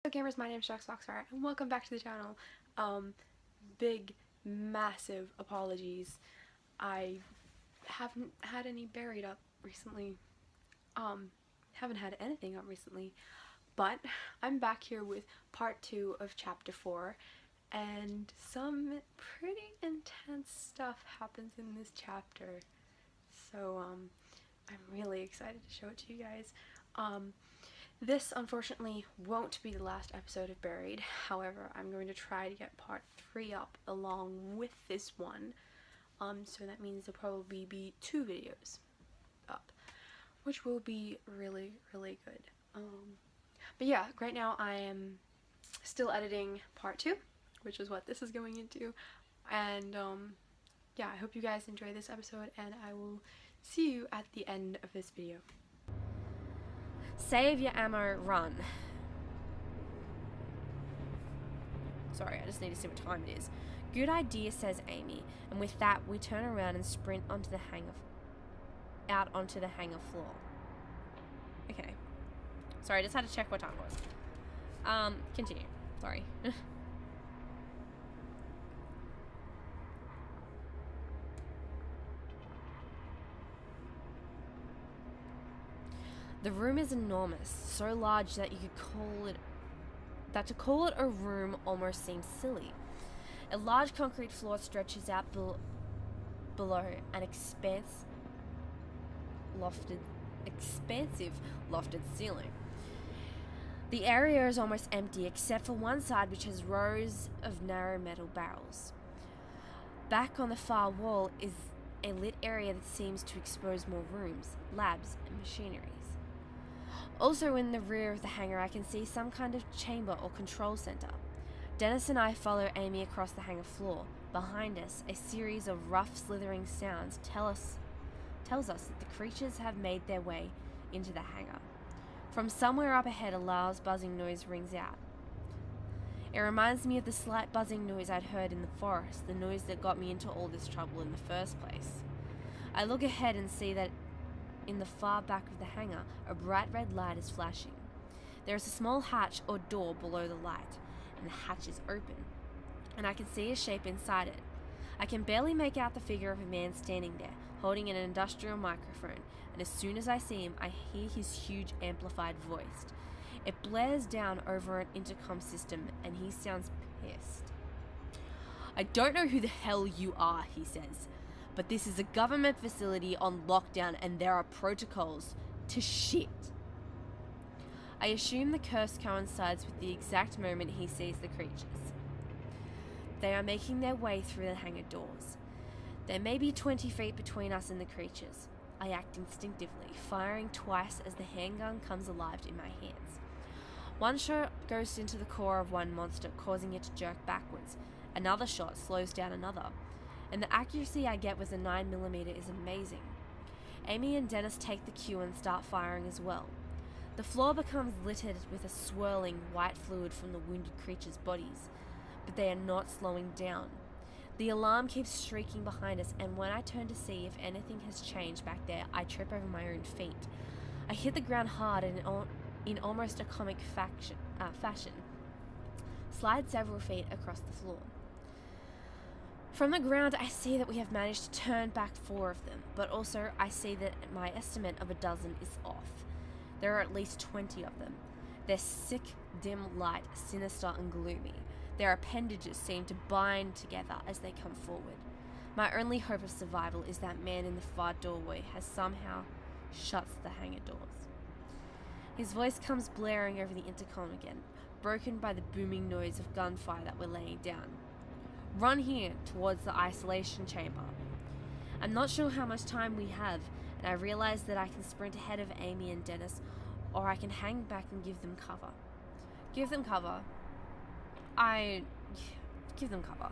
Hello gamers, my name is Foxfire and welcome back to the channel. Big, massive apologies. I haven't had any buried up recently. Haven't had anything up recently. But I'm back here with part 2 of chapter 4 and some pretty intense stuff happens in this chapter. So, I'm really excited to show it to you guys. This, unfortunately, won't be the last episode of Buried. However, I'm going to try to get part 3 up along with this one. So that means there'll probably be 2 videos up, which will be really, really good. But yeah, right now I am still editing part 2, which is what this is going into. And, yeah, I hope you guys enjoy this episode, and I will see you at the end of this video. Save your ammo, run. Sorry, I just need to see what time it is. Good idea, says Amy, and with that we turn around and sprint onto the out onto the hangar floor. Okay. Sorry, I just had to check what time it was. Continue. Sorry. The room is enormous, so large that to call it a room almost seems silly. A large concrete floor stretches out below an expansive lofted ceiling. The area is almost empty except for one side, which has rows of narrow metal barrels. Back on the far wall is a lit area that seems to expose more rooms, labs, and machineries. Also in the rear of the hangar I can see some kind of chamber or control center. Dennis and I follow Amy across the hangar floor. Behind us, a series of rough slithering sounds tells us that the creatures have made their way into the hangar. From somewhere up ahead, a loud buzzing noise rings out. It reminds me of the slight buzzing noise I'd heard in the forest, the noise that got me into all this trouble in the first place. I look ahead and see that in the far back of the hangar, a bright red light is flashing. There is a small hatch or door below the light, and the hatch is open, and I can see a shape inside it. I can barely make out the figure of a man standing there, holding an industrial microphone, and as soon as I see him, I hear his huge amplified voice. It blares down over an intercom system, and he sounds pissed. "I don't know who the hell you are," he says, "but this is a government facility on lockdown and there are protocols to shit." I assume the curse coincides with the exact moment he sees the creatures. They are making their way through the hangar doors. There may be 20 feet between us and the creatures. I act instinctively, firing twice as the handgun comes alive in my hands. One shot goes into the core of one monster, causing it to jerk backwards. Another shot slows down another, and the accuracy I get with a 9mm is amazing. Amy and Dennis take the cue and start firing as well. The floor becomes littered with a swirling white fluid from the wounded creatures' bodies, but they are not slowing down. The alarm keeps shrieking behind us, and when I turn to see if anything has changed back there, I trip over my own feet. I hit the ground hard and in almost a comic fashion, slide several feet across the floor. From the ground, I see that we have managed to turn back 4 of them, but also I see that my estimate of a dozen is off. There are at least 20 of them. Their sick, dim light, sinister and gloomy. Their appendages seem to bind together as they come forward. My only hope of survival is that man in the far doorway has somehow shuts the hangar doors. His voice comes blaring over the intercom again, broken by the booming noise of gunfire that we're laying down. "Run here," towards the isolation chamber. I'm not sure how much time we have, and I realize that I can sprint ahead of Amy and Dennis, or I can hang back and give them cover. Give them cover. Give them cover.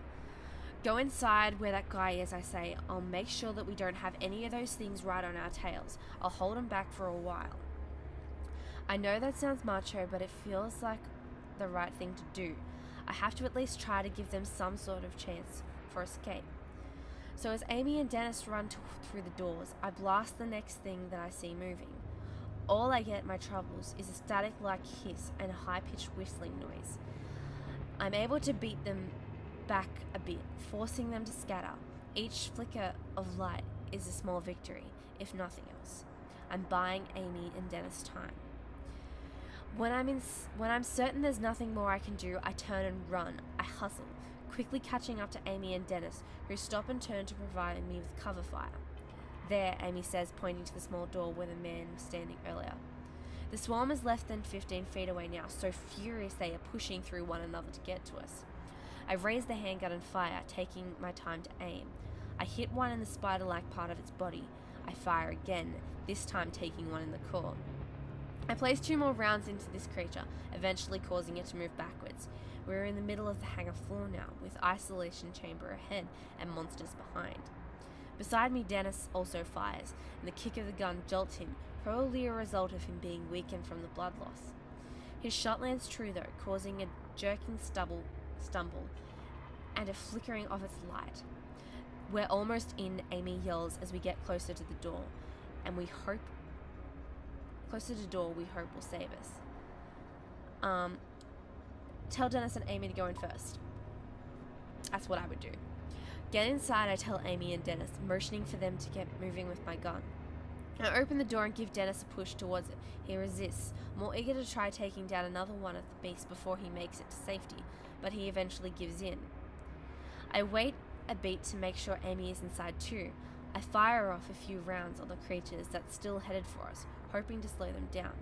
Go inside where that guy is, I say. I'll make sure that we don't have any of those things right on our tails. I'll hold them back for a while. I know that sounds macho, but it feels like the right thing to do. I have to at least try to give them some sort of chance for escape. So as Amy and Dennis run through the doors, I blast the next thing that I see moving. all I get in my troubles is a static-like hiss and a high-pitched whistling noise. I'm able to beat them back a bit, forcing them to scatter. Each flicker of light is a small victory, if nothing else. I'm buying Amy and Dennis time. When I'm certain there's nothing more I can do, I turn and run. I hustle, quickly catching up to Amy and Dennis, who stop and turn to provide me with cover fire. There, Amy says, pointing to the small door where the man was standing earlier. The swarm is less than 15 feet away now, so furious they are pushing through one another to get to us. I raise the handgun and fire, taking my time to aim. I hit one in the spider-like part of its body. I fire again, this time taking one in the core. I place 2 more rounds into this creature, eventually causing it to move backwards. We're in the middle of the hangar floor now, with isolation chamber ahead and monsters behind. Beside me, Dennis also fires, and the kick of the gun jolts him, probably a result of him being weakened from the blood loss. His shot lands true though, causing a jerking stumble and a flickering of its light. We're almost in, Amy yells as we get closer to the door, and we hope will save us. Tell Dennis and Amy to go in first. That's what I would do. Get inside, I tell Amy and Dennis, motioning for them to get moving with my gun. I open the door and give Dennis a push towards it. He resists, more eager to try taking down another one of the beasts before he makes it to safety, but he eventually gives in. I wait a beat to make sure Amy is inside too. I fire off a few rounds on the creatures that still headed for us, hoping to slow them down.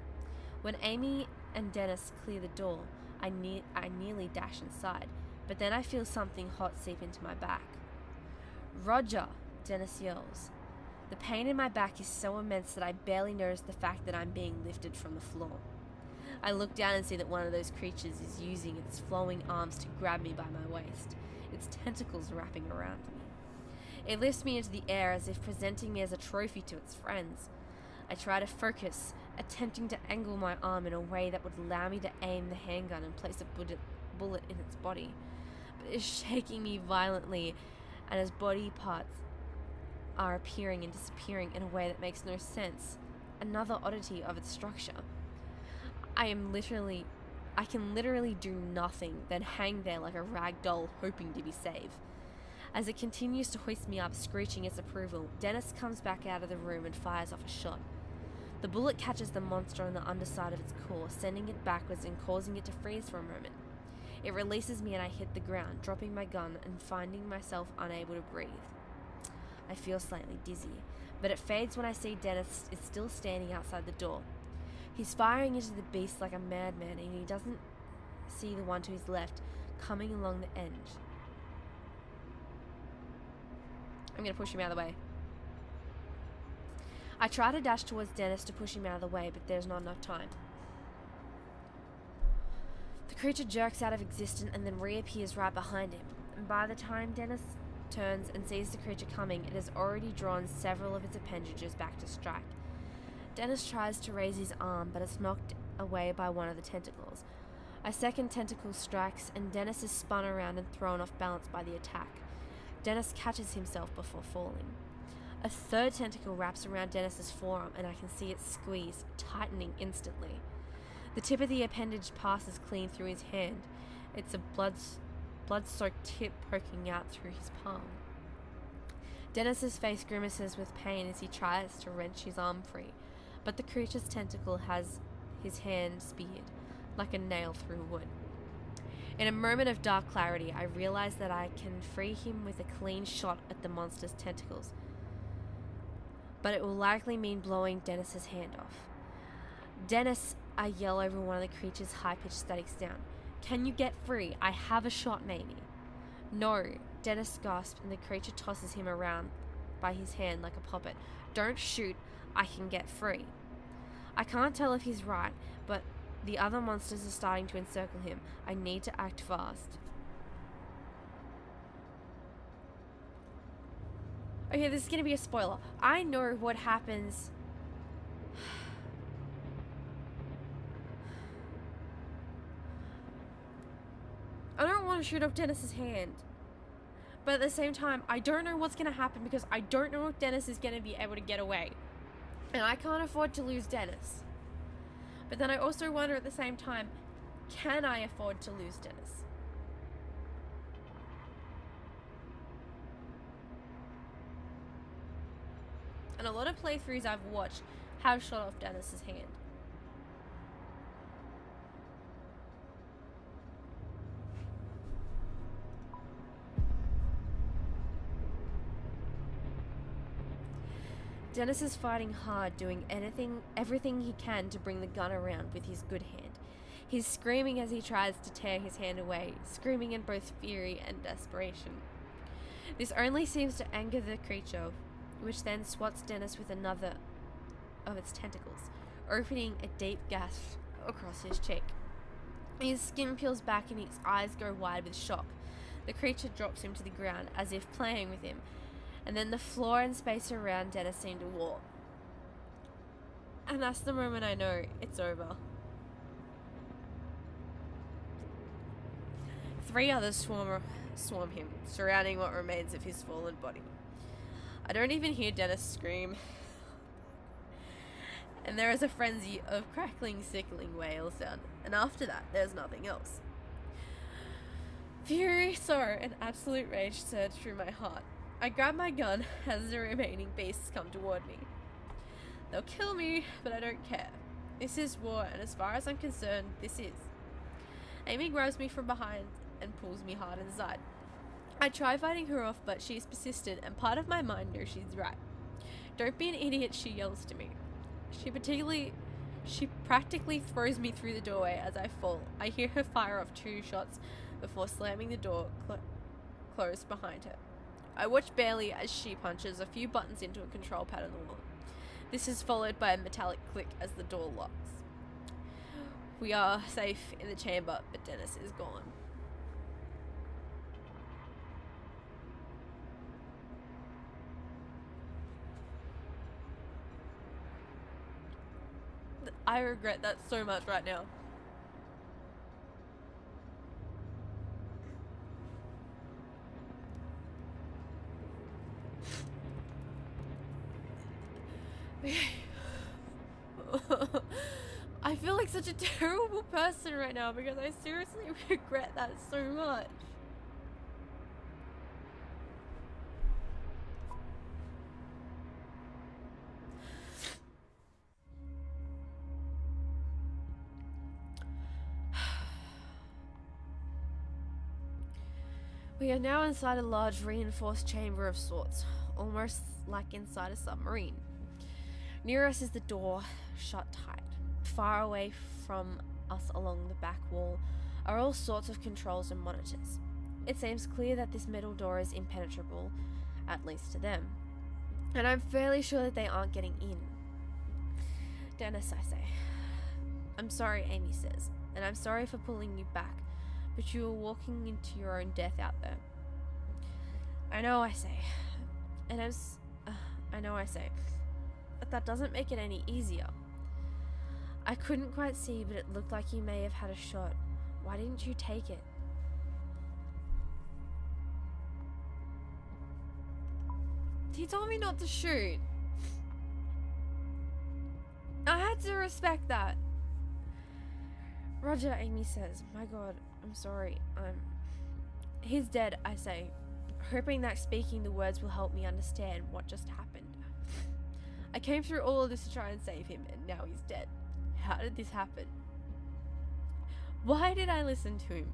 When Amy and Dennis clear the door, I nearly dash inside, but then I feel something hot seep into my back. "Roger!" Dennis yells. The pain in my back is so immense that I barely notice the fact that I'm being lifted from the floor. I look down and see that one of those creatures is using its flowing arms to grab me by my waist, its tentacles wrapping around me. It lifts me into the air as if presenting me as a trophy to its friends. I try to focus, attempting to angle my arm in a way that would allow me to aim the handgun and place a bullet in its body, but it's shaking me violently, and as body parts are appearing and disappearing in a way that makes no sense. Another oddity of its structure. I can literally do nothing, then hang there like a rag doll, hoping to be saved. As it continues to hoist me up, screeching its approval, Dennis comes back out of the room and fires off a shot. The bullet catches the monster on the underside of its core, sending it backwards and causing it to freeze for a moment. It releases me and I hit the ground, dropping my gun and finding myself unable to breathe. I feel slightly dizzy, but it fades when I see Dennis is still standing outside the door. He's firing into the beast like a madman, and he doesn't see the one to his left coming along the edge. I'm going to push him out of the way. I try to dash towards Dennis to push him out of the way, but there's not enough time. The creature jerks out of existence and then reappears right behind him, and by the time Dennis turns and sees the creature coming, it has already drawn several of its appendages back to strike. Dennis tries to raise his arm, but it's knocked away by one of the tentacles. A second tentacle strikes, and Dennis is spun around and thrown off balance by the attack. Dennis catches himself before falling. A third tentacle wraps around Dennis's forearm, and I can see it squeeze, tightening instantly. The tip of the appendage passes clean through his hand. It's a blood-soaked tip poking out through his palm. Dennis's face grimaces with pain as he tries to wrench his arm free, but the creature's tentacle has his hand speared, like a nail through wood. In a moment of dark clarity, I realize that I can free him with a clean shot at the monster's tentacles, but it will likely mean blowing Dennis's hand off. "Dennis," I yell over one of the creature's high-pitched statics down. "Can you get free? I have a shot, maybe." "No," Dennis gasps, and the creature tosses him around by his hand like a puppet. "Don't shoot, I can get free." I can't tell if he's right, but the other monsters are starting to encircle him. I need to act fast. Okay, this is going to be a spoiler. I know what happens. I don't want to shoot off Dennis's hand. But at the same time, I don't know what's going to happen because I don't know if Dennis is going to be able to get away. And I can't afford to lose Dennis. But then I also wonder at the same time, can I afford to lose Dennis? And a lot of playthroughs I've watched have shot off Dennis's hand. Dennis is fighting hard, doing everything he can to bring the gun around with his good hand. He's screaming as he tries to tear his hand away, screaming in both fury and desperation. This only seems to anger the creature, which then swats Dennis with another of its tentacles, opening a deep gash across his cheek. His skin peels back and his eyes go wide with shock. The creature drops him to the ground as if playing with him, and then the floor and space around Dennis seem to warp. And that's the moment I know it's over. 3 others swarm him, surrounding what remains of his fallen body. I don't even hear Dennis scream. And there is a frenzy of crackling, sickling wail sound, and after that, there's nothing else. Fury, sorrow, and absolute rage surge through my heart. I grab my gun as the remaining beasts come toward me. They'll kill me, but I don't care. This is war, and as far as I'm concerned, this is. Amy grabs me from behind and pulls me hard inside. I try fighting her off, but she's persistent, and part of my mind knows she's right. Don't be an idiot, she yells to me. She practically throws me through the doorway as I fall. I hear her fire off 2 shots before slamming the door closed behind her. I watch barely as she punches a few buttons into a control pad on the wall. This is followed by a metallic click as the door locks. We are safe in the chamber, but Dennis is gone. I regret that so much right now. I feel like such a terrible person right now because I seriously regret that so much. We are now inside a large reinforced chamber of sorts, almost like inside a submarine. Near us is the door, shut tight. Far away from us along the back wall are all sorts of controls and monitors. It seems clear that this metal door is impenetrable, at least to them. And I'm fairly sure that they aren't getting in. Dennis, I say. I'm sorry, Amy says, and I'm sorry for pulling you back, but you are walking into your own death out there. I know, I say. And I know, I say. But that doesn't make it any easier. I couldn't quite see, but it looked like you may have had a shot. Why didn't you take it? He told me not to shoot. I had to respect that. Roger, Amy says. My God, I'm sorry. He's dead, I say, hoping that speaking the words will help me understand what just happened. I came through all of this to try and save him, and now he's dead. How did this happen? Why did I listen to him?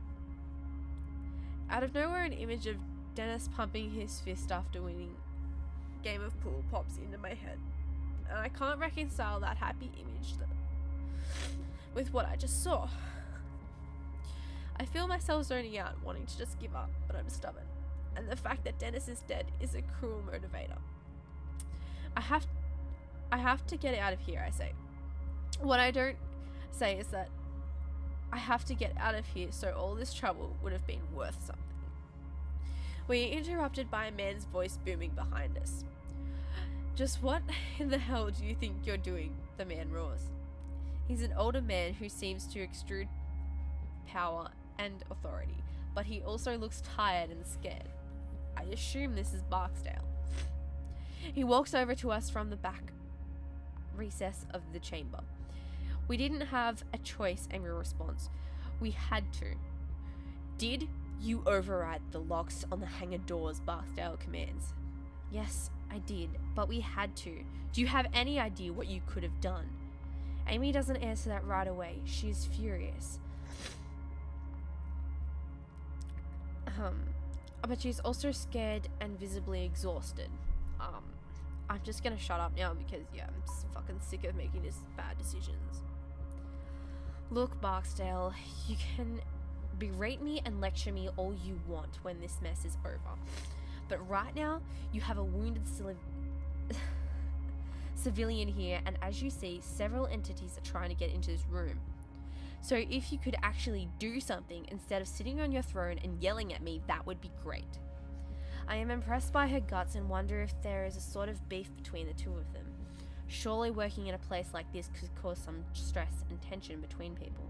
Out of nowhere, an image of Dennis pumping his fist after winning game of pool pops into my head, and I can't reconcile that happy image with what I just saw. I feel myself zoning out, wanting to just give up, but I'm stubborn, and the fact that Dennis is dead is a cruel motivator. I have to get out of here, I say. What I don't say is that I have to get out of here, so all this trouble would have been worth something. We are interrupted by a man's voice booming behind us. Just what in the hell do you think you're doing? The man roars. He's an older man who seems to exude power and authority, but he also looks tired and scared. I assume this is Barksdale. He walks over to us from the back recess of the chamber. We didn't have a choice, Amy responds. We had to. Did you override the locks on the hangar doors, Barksdale commands. Yes, I did, but we had to. Do you have any idea what you could have done? Amy doesn't answer that right away. She is furious. But she's also scared and visibly exhausted. I'm just gonna shut up now because, yeah, I'm just fucking sick of making these bad decisions. Look, Barksdale, you can berate me and lecture me all you want when this mess is over. But right now, you have a wounded civilian here, and as you see, several entities are trying to get into this room. So if you could actually do something instead of sitting on your throne and yelling at me, that would be great. I am impressed by her guts and wonder if there is a sort of beef between the two of them. Surely working in a place like this could cause some stress and tension between people.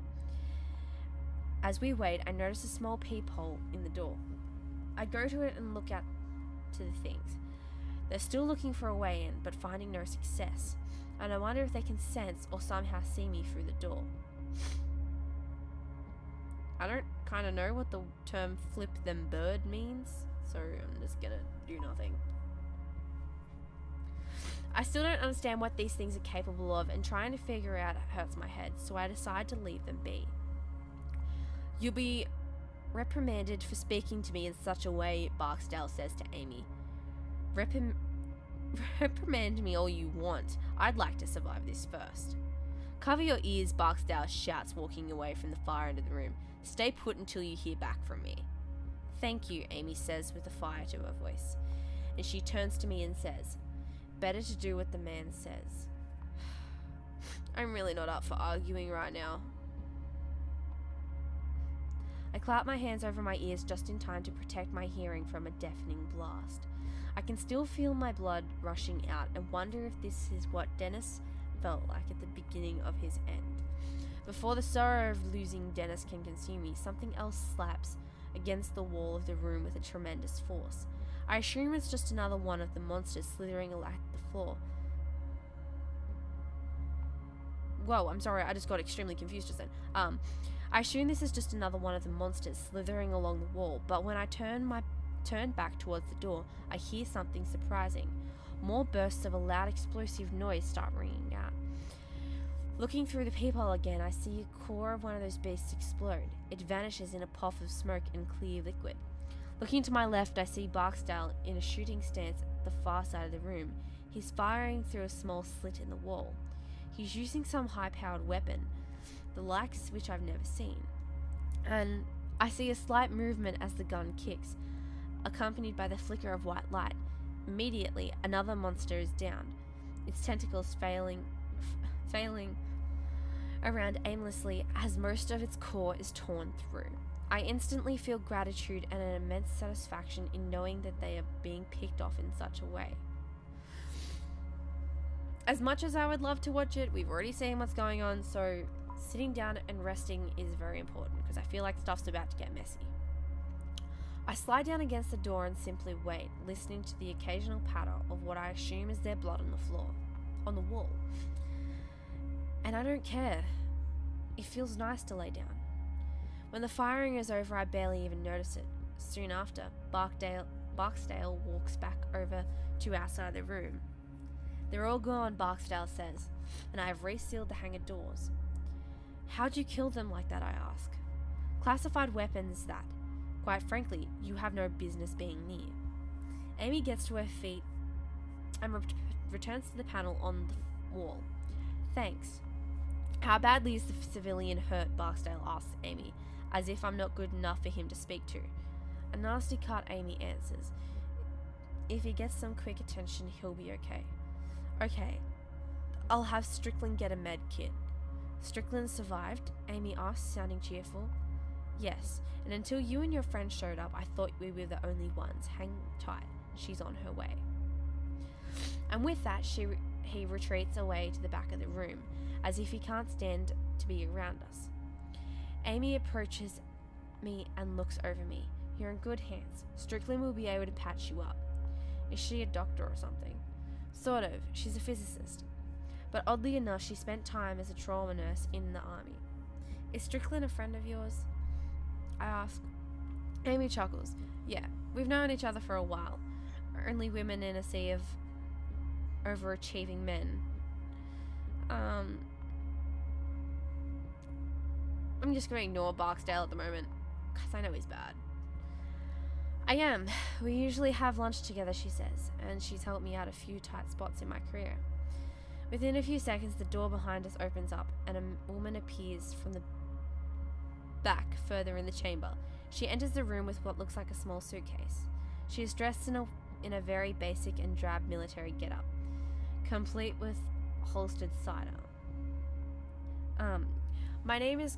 As we wait, I notice a small peephole in the door. I go to it and look out to the things. They're still looking for a way in, but finding no success. And I wonder if they can sense or somehow see me through the door. I don't kind of know what the term flip them bird means, so I'm just gonna do nothing. I still don't understand what these things are capable of, and trying to figure out it hurts my head, so I decide to leave them be. You'll be reprimanded for speaking to me in such a way, Barksdale says to Amy. Reprimand me all you want. I'd like to survive this first. Cover your ears, Barksdale shouts, walking away from the far end of the room. Stay put until you hear back from me. Thank you, Amy says with a fire to her voice. And she turns to me and says, better to do what the man says. I'm really not up for arguing right now. I clap my hands over my ears just in time to protect my hearing from a deafening blast. I can still feel my blood rushing out and wonder if this is what Dennis felt like at the beginning of his end. Before the sorrow of losing Dennis can consume me, something else slaps against the wall of the room with a tremendous force. I assume it's just another one of the monsters slithering along the floor. Whoa, I'm sorry, I just got extremely confused just then. I assume this is just another one of the monsters slithering along the wall, but when I turn back towards the door, I hear something surprising. More bursts of a loud explosive noise start ringing out. Looking through the peephole again, I see a core of one of those beasts explode. It vanishes in a puff of smoke and clear liquid. Looking to my left, I see Barksdale in a shooting stance at the far side of the room. He's firing through a small slit in the wall. He's using some high-powered weapon, the likes which I've never seen. And I see a slight movement as the gun kicks, accompanied by the flicker of white light. Immediately, another monster is down, its tentacles failing around aimlessly as most of its core is torn through. I instantly feel gratitude and an immense satisfaction in knowing that they are being picked off in such a way. As much as I would love to watch it, we've already seen what's going on, so sitting down and resting is very important because I feel like stuff's about to get messy. I slide down against the door and simply wait, listening to the occasional patter of what I assume is their blood on the wall. And I don't care. It feels nice to lay down. When the firing is over, I barely even notice it. Soon after, Barksdale walks back over to our side of the room. They're all gone, Barksdale says, and I have resealed the hangar doors. How'd you kill them like that, I ask. Classified weapons that, quite frankly, you have no business being near. Amy gets to her feet and returns to the panel on the wall. Thanks. How badly is the civilian hurt, Barksdale asks Amy, as if I'm not good enough for him to speak to. A nasty cut, Amy answers. If he gets some quick attention, he'll be okay. Okay, I'll have Strickland get a med kit. Strickland survived? Amy asks, sounding cheerful. Yes, and until you and your friend showed up, I thought we were the only ones. Hang tight, she's on her way. And with that, he retreats away to the back of the room, as if he can't stand to be around us. Amy approaches me and looks over me. You're in good hands. Strickland will be able to patch you up. Is she a doctor or something? Sort of. She's a physicist. but oddly enough, she spent time as a trauma nurse in the army. Is Strickland a friend of yours? I ask. Amy chuckles. Yeah, we've known each other for a while. Only women in a sea of overachieving men. I'm just going to ignore Barksdale at the moment, because I know he's bad. I am. We usually have lunch together, she says, and she's helped me out a few tight spots in my career. Within a few seconds, the door behind us opens up, and a woman appears from the back further in the chamber. She enters the room with what looks like a small suitcase. She is dressed in a very basic and drab military getup, complete with holstered cider. My name is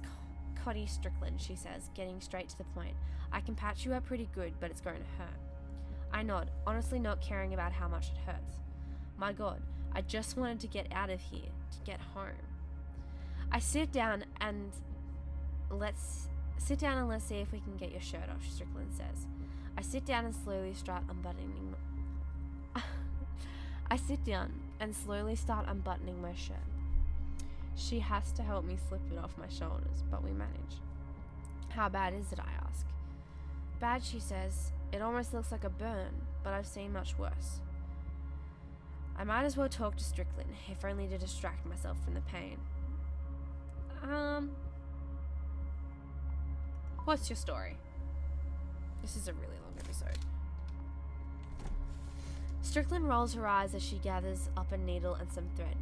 Cotty Strickland, she says, getting straight to the point. I can patch you up pretty good, but it's going to hurt. I nod, honestly not caring about how much it hurts. My God, I just wanted to get out of here, to get home. I sit down and let's see if we can get your shirt off, Strickland says. I sit down and slowly start unbuttoning my shirt. She has to help me slip it off my shoulders, but we manage. How bad is it, I ask. Bad, she says. It almost looks like a burn, but I've seen much worse. I might as well talk to Strickland, if only to distract myself from the pain. What's your story? This is a really long episode. Strickland rolls her eyes as she gathers up a needle and some thread.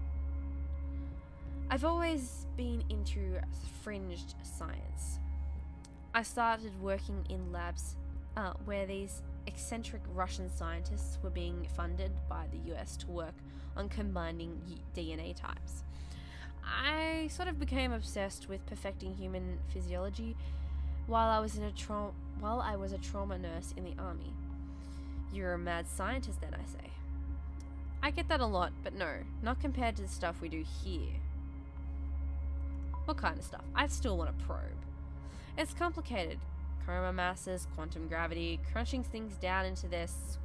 I've always been into fringed science. I started working in labs where these eccentric Russian scientists were being funded by the US to work on combining DNA types. I sort of became obsessed with perfecting human physiology while I was a trauma nurse in the army. You're a mad scientist then, I say. I get that a lot, but no, not compared to the stuff we do here. What kind of stuff? I still want to probe. It's complicated. Chroma masses, quantum gravity, crunching things down into this.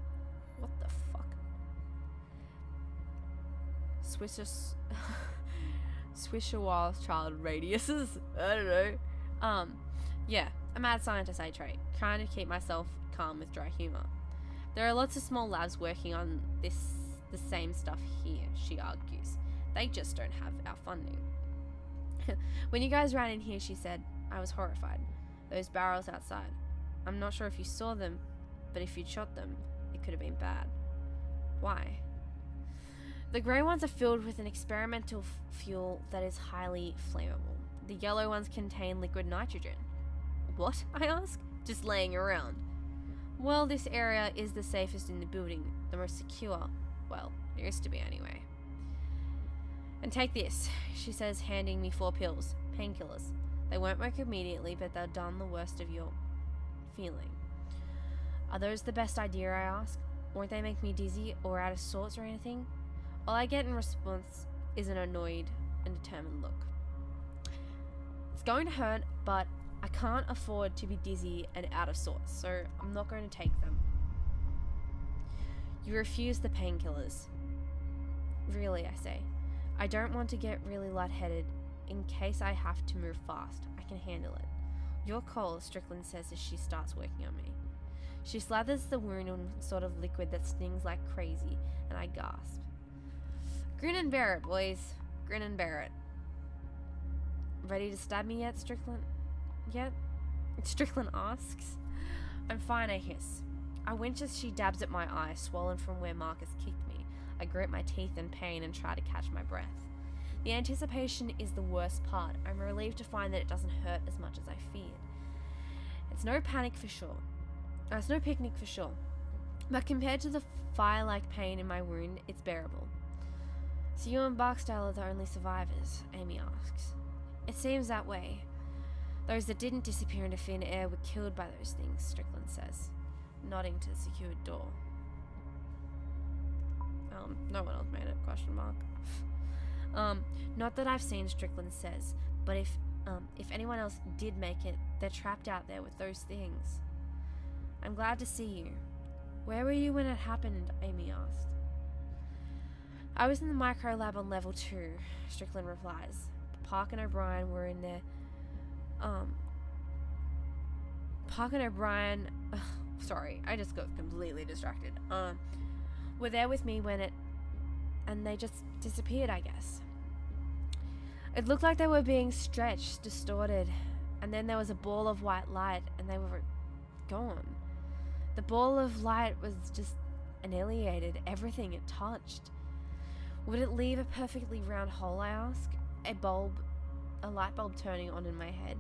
What the fuck? Swisher-Child radiuses? I don't know. Yeah, a mad scientist I trait, trying to keep myself calm with dry humor. There are lots of small labs working on the same stuff here, she argues. They just don't have our funding. When you guys ran in here, she said, I was horrified. Those barrels outside. I'm not sure if you saw them, but if you'd shot them, it could have been bad. Why? The grey ones are filled with an experimental fuel that is highly flammable. The yellow ones contain liquid nitrogen. What? I ask. Just laying around. Well, this area is the safest in the building, the most secure. Well, it used to be anyway. And take this, she says, handing me 4 pills, painkillers. They won't work immediately, but they'll done the worst of your feeling. Are those the best idea, I ask? Won't they make me dizzy or out of sorts or anything? All I get in response is an annoyed and determined look. It's going to hurt, but I can't afford to be dizzy and out of sorts, so I'm not going to take them. You refuse the painkillers. Really, I say. I don't want to get really lightheaded. In case I have to move fast, I can handle it. Your call, Strickland says as she starts working on me. She slathers the wound in sort of liquid that stings like crazy, and I gasp. Grin and bear it, boys. Grin and bear it. Ready to stab me yet, Strickland? Yet? Strickland asks. I'm fine, I hiss. I wince as she dabs at my eye, swollen from where Marcus kicked me. I grit my teeth in pain and try to catch my breath. The anticipation is the worst part. I'm relieved to find that it doesn't hurt as much as I feared. It's no panic for sure. It's no picnic for sure. But compared to the fire-like pain in my wound, it's bearable. So you and Barksdale are the only survivors, Amy asks. It seems that way. Those that didn't disappear into thin air were killed by those things, Strickland says, nodding to the secured door. No one else made it, question mark. Not that I've seen, Strickland says, but if anyone else did make it, they're trapped out there with those things. I'm glad to see you. Where were you when it happened? Amy asked. I was in the micro lab on level 2, Strickland replies. Park and O'Brien were in there. Park and O'Brien... sorry, I just got completely distracted. Were there with me when it... and they just disappeared, I guess. It looked like they were being stretched, distorted, and then there was a ball of white light, and they were gone. The ball of light was just annihilated everything it touched. Would it leave a perfectly round hole, I ask? A light bulb turning on in my head.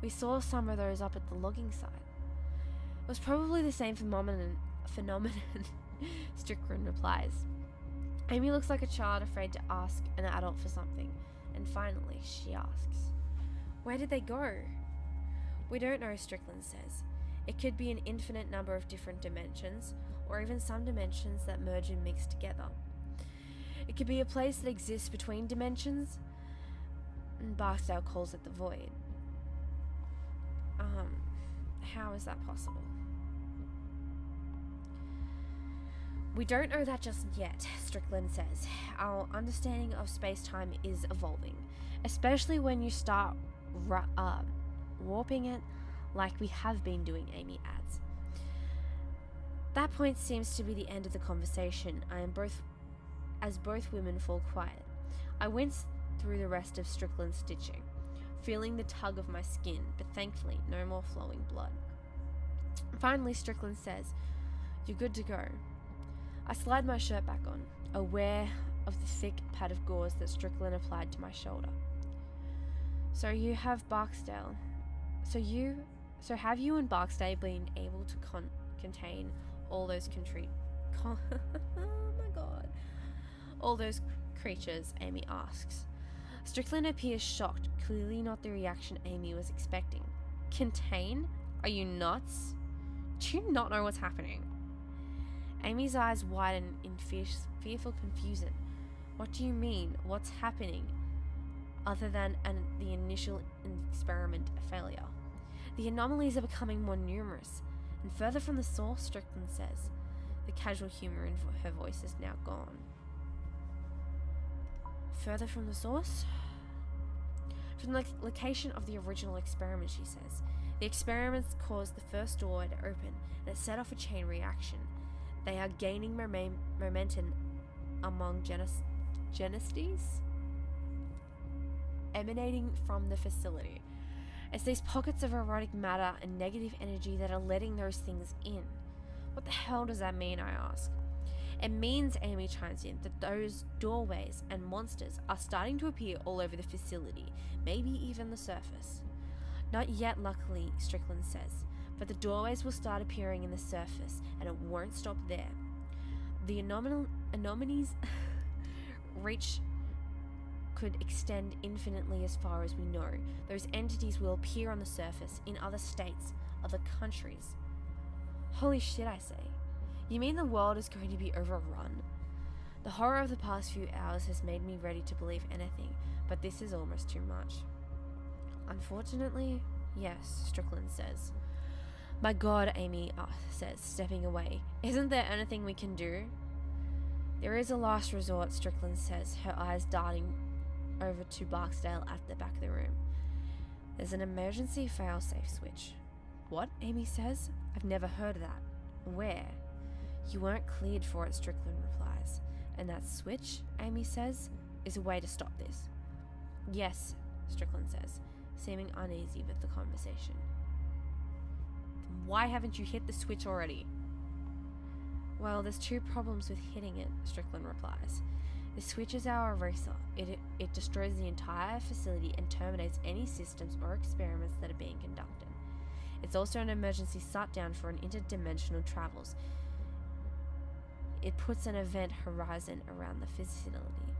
We saw some of those up at the logging site. It was probably the same phenomenon, Strickland replies. Amy looks like a child afraid to ask an adult for something, and finally she asks, "Where did they go?" "We don't know," Strickland says. "It could be an infinite number of different dimensions, or even some dimensions that merge and mix together. It could be a place that exists between dimensions, and Barksdale calls it the void." How is that possible? "We don't know that just yet," Strickland says. "Our understanding of space-time is evolving, especially when you start warping it like we have been doing," Amy adds. That point seems to be the end of the conversation. As both women fall quiet. I wince through the rest of Strickland's stitching, feeling the tug of my skin, but thankfully no more flowing blood. Finally, Strickland says, "You're good to go." I slide my shirt back on, aware of the thick pad of gauze that Strickland applied to my shoulder. So have you and Barksdale been able to contain all those oh my god. All those creatures, Amy asks. Strickland appears shocked, clearly not the reaction Amy was expecting. Contain? Are you nuts? Do you not know what's happening? Amy's eyes widen in fearful confusion. What do you mean? What's happening? Other than the initial experiment a failure. The anomalies are becoming more numerous, and further from the source, Strickland says. The casual humour in her voice is now gone. Further from the source? From the location of the original experiment, she says. The experiments caused the first door to open, and it set off a chain reaction. They are gaining momentum among genestes emanating from the facility. It's these pockets of erotic matter and negative energy that are letting those things in. What the hell does that mean, I ask? It means, Amy chimes in, that those doorways and monsters are starting to appear all over the facility, maybe even the surface. Not yet, luckily, Strickland says, but the doorways will start appearing in the surface, and it won't stop there. The anomalies reach could extend infinitely as far as we know. Those entities will appear on the surface in other states, other countries. Holy shit, I say. You mean the world is going to be overrun? The horror of the past few hours has made me ready to believe anything, but this is almost too much. Unfortunately, yes, Strickland says. My God, Amy says, stepping away. Isn't there anything we can do? There is a last resort, Strickland says, her eyes darting over to Barksdale at the back of the room. There's an emergency failsafe switch. What? Amy says. I've never heard of that. Where? You weren't cleared for it, Strickland replies. And that switch, Amy says, is a way to stop this. Yes, Strickland says, seeming uneasy with the conversation. Then why haven't you hit the switch already? Well, there's two problems with hitting it, Strickland replies. The switch is our eraser. It destroys the entire facility and terminates any systems or experiments that are being conducted. It's also an emergency shutdown for an interdimensional travels. It puts an event horizon around the facility.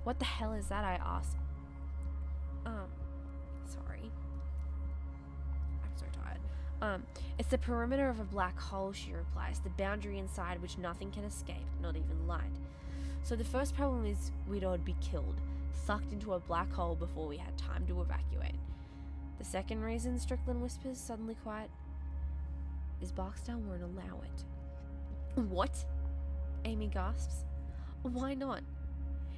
What the hell is that, I ask? Sorry. I'm so tired. It's the perimeter of a black hole, she replies, the boundary inside which nothing can escape, not even light. So the first problem is we'd all be killed, sucked into a black hole before we had time to evacuate. The second reason, Strickland whispers, suddenly quiet, is Barksdale won't allow it. What? Amy gasps. Why not?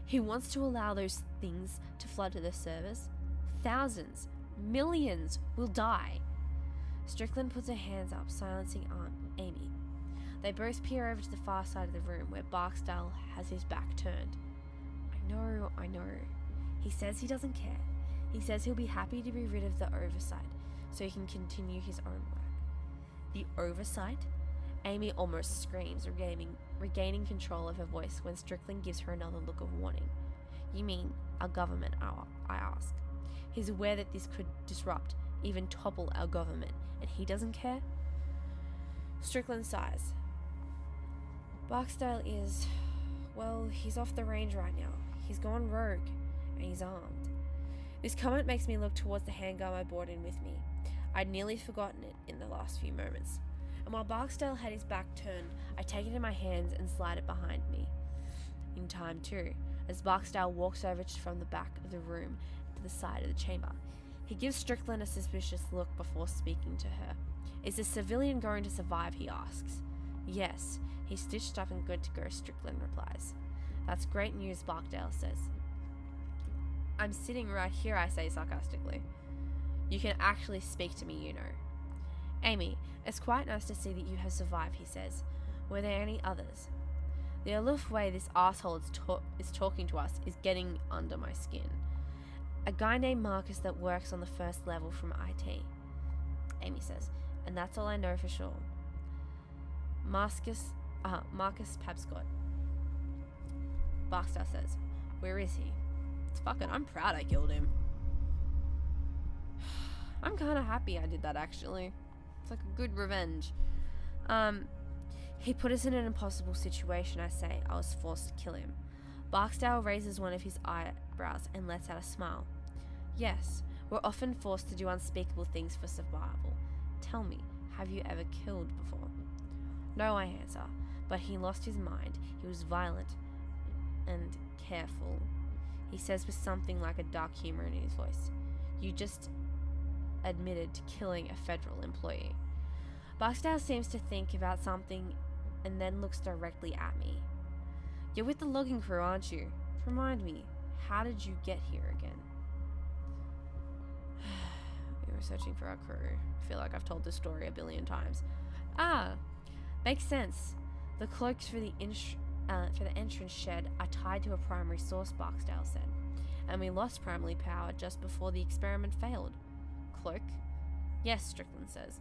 He wants to allow those things to flood to the surface. Thousands, millions will die. Strickland puts her hands up, silencing Amy. They both peer over to the far side of the room where Barksdale has his back turned. I know. He says he doesn't care. He says he'll be happy to be rid of the oversight so he can continue his own work. The oversight? Amy almost screams, regaining control of her voice when Strickland gives her another look of warning. You mean our government, I ask. He's aware that this could disrupt, even topple our government, and he doesn't care? Strickland sighs. Barksdale is, well, he's off the range right now. He's gone rogue, and he's armed. This comment makes me look towards the handgun I brought in with me. I'd nearly forgotten it in the last few moments. And while Barksdale had his back turned, I take it in my hands and slide it behind me. In time too, as Barksdale walks over from the back of the room to the side of the chamber. He gives Strickland a suspicious look before speaking to her. Is the civilian going to survive, he asks. Yes, he's stitched up and good to go, Strickland replies. That's great news, Barksdale says. I'm sitting right here, I say sarcastically. You can actually speak to me, you know. Amy, it's quite nice to see that you have survived, he says. Were there any others? The aloof way this asshole is talking to us is getting under my skin. A guy named Marcus that works on the first level from IT, Amy says, and that's all I know for sure. Marcus Pabscott. Barksdale says, where is he? It's fucking, I'm proud I killed him. I'm kinda happy I did that, actually. It's like a good revenge. He put us in an impossible situation, I say. I was forced to kill him. Barksdale raises one of his eyebrows and lets out a smile. Yes, we're often forced to do unspeakable things for survival. Tell me, have you ever killed before? No, I answer, but he lost his mind. He was violent and careful. He says with something like a dark humor in his voice. You just admitted to killing a federal employee. Barksdale seems to think about something and then looks directly at me. You're with the logging crew, aren't you? Remind me, how did you get here again? We were searching for our crew. I feel like I've told this story a billion times. Makes sense. The cloaks for the entrance shed are tied to a primary source, Barksdale said, and we lost primary power just before the experiment failed. Cloak? Yes, Strickland says.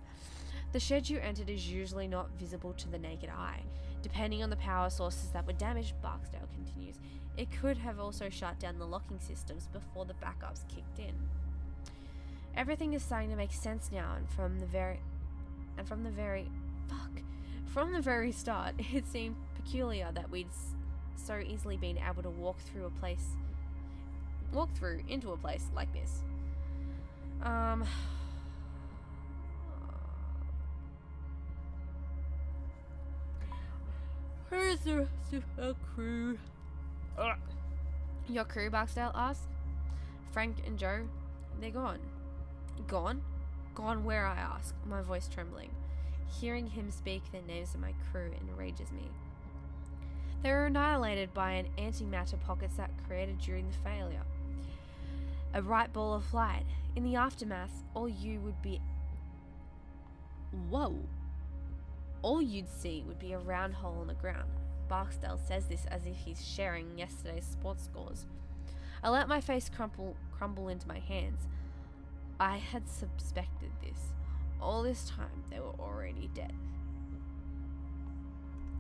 The shed you entered is usually not visible to the naked eye. Depending on the power sources that were damaged, Barksdale continues, it could have also shut down the locking systems before the backups kicked in. Everything is starting to make sense now, and from the very start, it seemed peculiar that we'd so easily been able to walk through into a place like this. Where's the rest of our crew? Your crew, Barksdale asks. Frank and Joe, they're gone. Gone? Gone where, I ask, my voice trembling. Hearing him speak the names of my crew enrages me. They were annihilated by an antimatter pocket that created during the failure. A bright ball of light. In the aftermath, all you'd see would be a round hole in the ground. Barksdale says this as if he's sharing yesterday's sports scores. I let my face crumble into my hands. I had suspected this. All this time, they were already dead.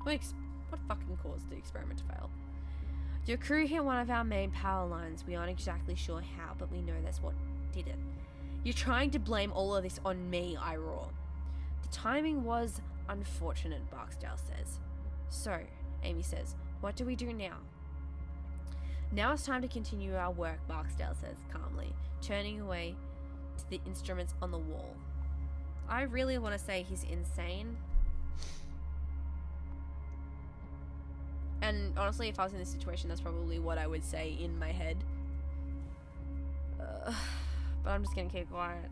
What fucking caused the experiment to fail? Your crew hit one of our main power lines. We aren't exactly sure how, but we know that's what did it. You're trying to blame all of this on me, I roar. The timing was unfortunate, Barksdale says. So, Amy says, what do we do now? Now it's time to continue our work, Barksdale says calmly, turning away to the instruments on the wall. I really want to say he's insane. And honestly, if I was in this situation, that's probably what I would say in my head. But I'm just gonna keep quiet.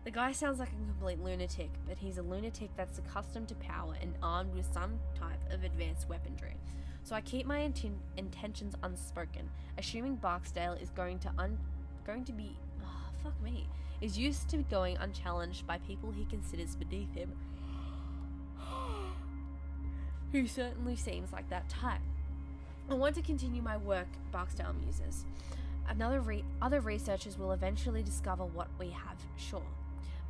The guy sounds like a complete lunatic, but he's a lunatic that's accustomed to power and armed with some type of advanced weaponry. So I keep my intentions unspoken, assuming Barksdale is going to be, fuck me, is used to going unchallenged by people he considers beneath him. He certainly seems like that type. I want to continue my work, Barksdale muses. Other researchers will eventually discover what we have, sure.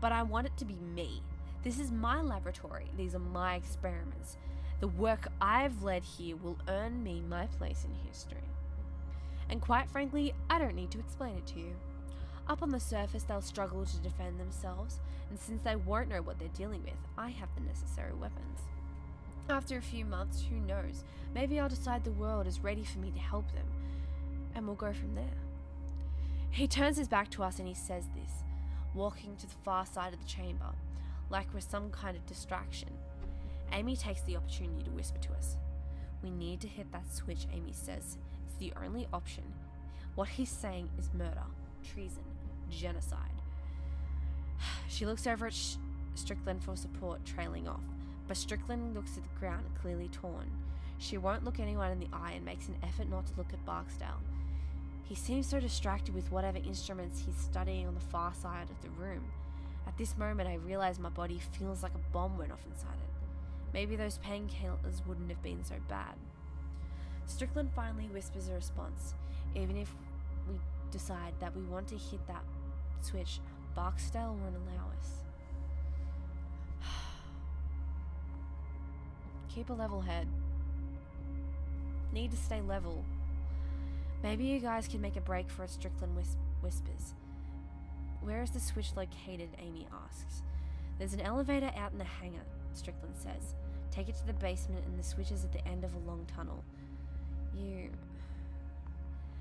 But I want it to be me. This is my laboratory. These are my experiments. The work I've led here will earn me my place in history. And quite frankly, I don't need to explain it to you. Up on the surface, they'll struggle to defend themselves, and since they won't know what they're dealing with, I have the necessary weapons. After a few months, who knows? Maybe I'll decide the world is ready for me to help them, and we'll go from there. He turns his back to us and he says this, walking to the far side of the chamber, like we're some kind of distraction. Amy takes the opportunity to whisper to us. We need to hit that switch, Amy says. It's the only option. What he's saying is murder, treason, genocide. She looks over at Strickland for support, trailing off. But Strickland looks at the ground, clearly torn. She won't look anyone in the eye and makes an effort not to look at Barksdale. He seems so distracted with whatever instruments he's studying on the far side of the room. At this moment, I realize my body feels like a bomb went off inside it. Maybe those painkillers wouldn't have been so bad. Strickland finally whispers a response. Even if we decide that we want to hit that switch, Barksdale won't allow us. Keep a level head. Need to stay level. Maybe you guys can make a break for it, Strickland whispers. Where is the switch located, Amy asks. There's an elevator out in the hangar, Strickland says. Take it to the basement and the switch is at the end of a long tunnel.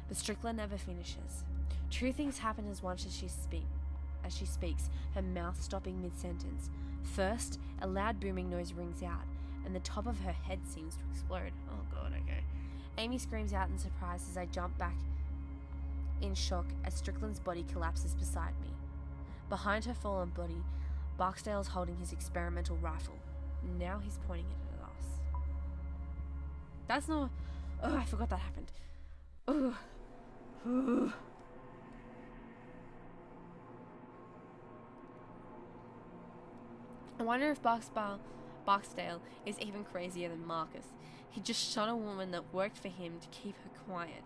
But Strickland never finishes. Two things happen as she speaks, her mouth stopping mid-sentence. First, a loud booming noise rings out, and the top of her head seems to explode. Oh god, okay. Amy screams out in surprise as I jump back in shock as Strickland's body collapses beside me. Behind her fallen body, Barksdale's holding his experimental rifle. Now he's pointing it at us. That's not... Oh, I forgot that happened. Ugh. I wonder if Barksdale is even crazier than Marcus. He just shot a woman that worked for him to keep her quiet.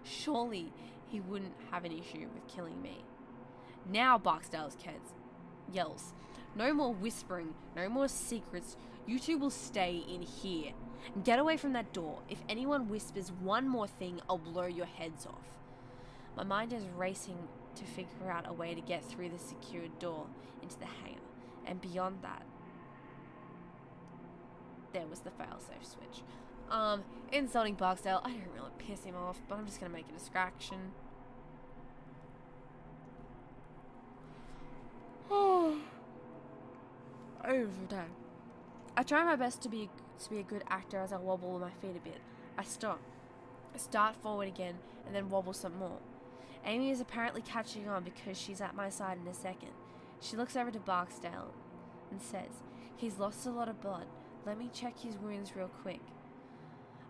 Surely he wouldn't have an issue with killing me. Now Barksdale's kids yells, no more whispering, no more secrets. You two will stay in here. And get away from that door. If anyone whispers one more thing, I'll blow your heads off. My mind is racing to figure out a way to get through the secured door into the hangar. And beyond that, there was the failsafe switch. Insulting Barksdale, I don't really piss him off, but I'm just gonna make a distraction. Over the day. I try my best to be a good actor as I wobble with my feet a bit. I stop. I start forward again, and then wobble some more. Amy is apparently catching on because she's at my side in a second. She looks over to Barksdale and says, he's lost a lot of blood. Let me check his wounds real quick.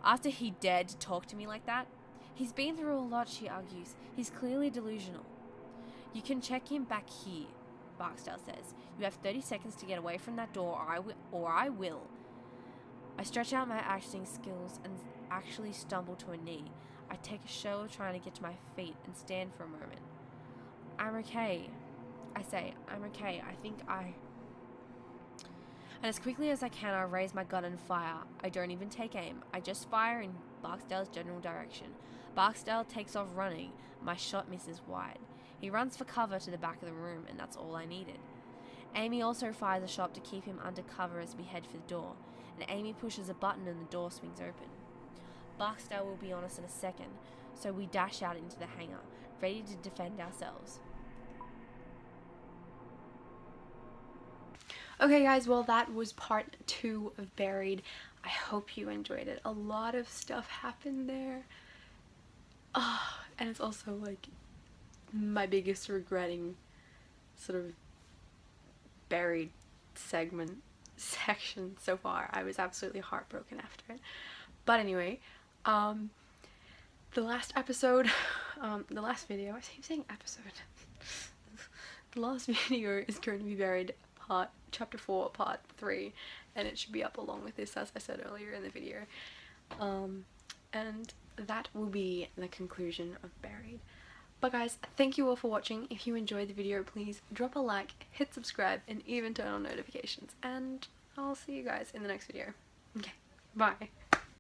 After he dared to talk to me like that? He's been through a lot, she argues. He's clearly delusional. You can check him back here, Barksdale says. You have 30 seconds to get away from that door or I will. I stretch out my acting skills and actually stumble to a knee. I take a show of trying to get to my feet and stand for a moment. I'm okay. I say, I'm okay. And as quickly as I can, I raise my gun and fire. I don't even take aim. I just fire in Barksdale's general direction. Barksdale takes off running. My shot misses wide. He runs for cover to the back of the room, and that's all I needed. Amy also fires a shot to keep him under cover as we head for the door, and Amy pushes a button and the door swings open. Barksdale will be on us in a second, so we dash out into the hangar, ready to defend ourselves. Okay guys, well that was part 2 of Buried. I hope you enjoyed it. A lot of stuff happened there. And it's also like my biggest regretting sort of buried section so far. I was absolutely heartbroken after it. But anyway, the last episode, the last video, I keep saying episode. The last video is going to be buried chapter 4, part 3, and it should be up along with this, as I said earlier in the video. And that will be the conclusion of Buried. But guys, thank you all for watching. If you enjoyed the video, please drop a like, hit subscribe, and even turn on notifications. And I'll see you guys in the next video. Okay, bye.